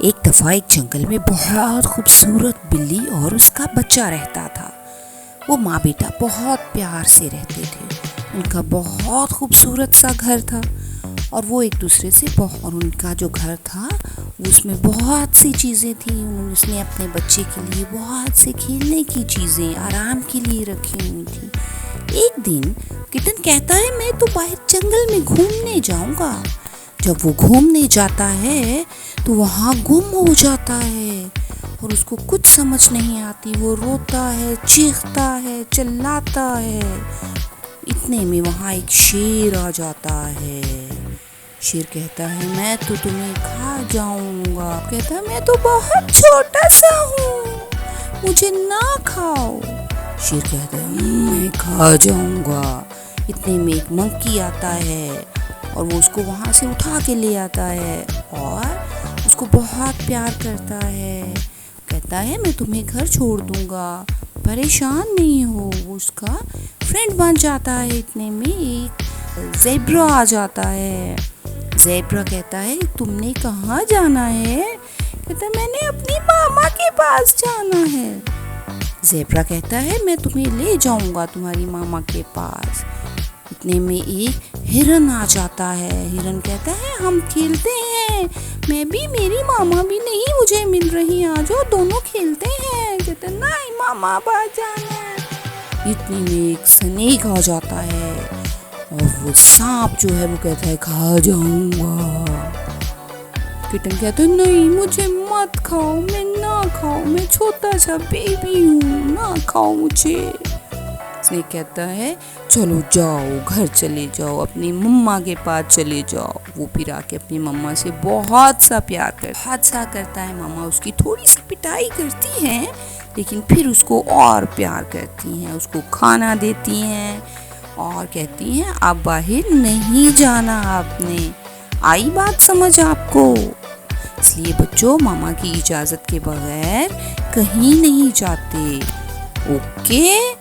एक दफ़ा एक जंगल में बहुत खूबसूरत बिल्ली और उसका बच्चा रहता था। वो माँ बेटा बहुत प्यार से रहते थे। उनका बहुत खूबसूरत सा घर था और वो एक दूसरे से और उनका जो घर था उसमें बहुत सी चीज़ें थी। उसने अपने बच्चे के लिए बहुत से खेलने की चीज़ें आराम के लिए रखी हुई थी। एक दिन किटन कहता है मैं तो बाहर जंगल में घूमने जाऊंगा। जब वो घूमने जाता है तो वहाँ गुम हो जाता है और उसको कुछ समझ नहीं आती। वो रोता है, चीखता है, चिल्लाता है। इतने में वहाँ एक शेर आ जाता है। शेर कहता है मैं तो तुम्हें खा जाऊंगा। कहता है मैं तो बहुत छोटा सा हूँ, मुझे ना खाओ। शेर कहता है मैं खा जाऊंगा। इतने में एक मंकी आता है और वो उसको वहाँ से उठा के ले आता है और उसको बहुत प्यार करता है। कहता है मैं तुम्हें घर छोड़ दूंगा, परेशान नहीं हो। वो उसका फ्रेंड बन जाता है। इतने में एक ज़ेब्रा आ जाता है। ज़ेब्रा कहता है तुमने कहाँ जाना है? कहता है मैंने अपनी मामा के पास जाना है। ज़ेब्रा कहता है मैं तुम्हें ले जाऊंगा तुम्हारी मामा के पास। इतने में एक हिरन आ जाता है। हिरन कहता है हम खेलते हैं, मैं भी, मेरी मामा भी नहीं मुझे मिल रही, आ जाओ दोनों खेलते हैं। कहते हैं नहीं मामा पास जाना है। इतने में एक स्नेक आ जाता है और वो सांप जो है वो कहता है खा जाऊंगा। किटन कहता है नहीं मुझे मत खाओ, मैं ना खाओ, मैं छोटा सा बेबी हूँ, ना खाओ मुझे। स्नेक कहता है चलो जाओ घर चले जाओ, अपनी मम्मा के पास चले जाओ। वो फिर आके अपनी मम्मा से बहुत सा प्यार करता है। मम्मा उसकी थोड़ी सी पिटाई करती है लेकिन फिर उसको और प्यार करती हैं, उसको खाना देती हैं और कहती हैं अब बाहर नहीं जाना आपने। आई बात समझ आपको? इसलिए बच्चों मामा की इजाज़त के बगैर कहीं नहीं जाते। ओके।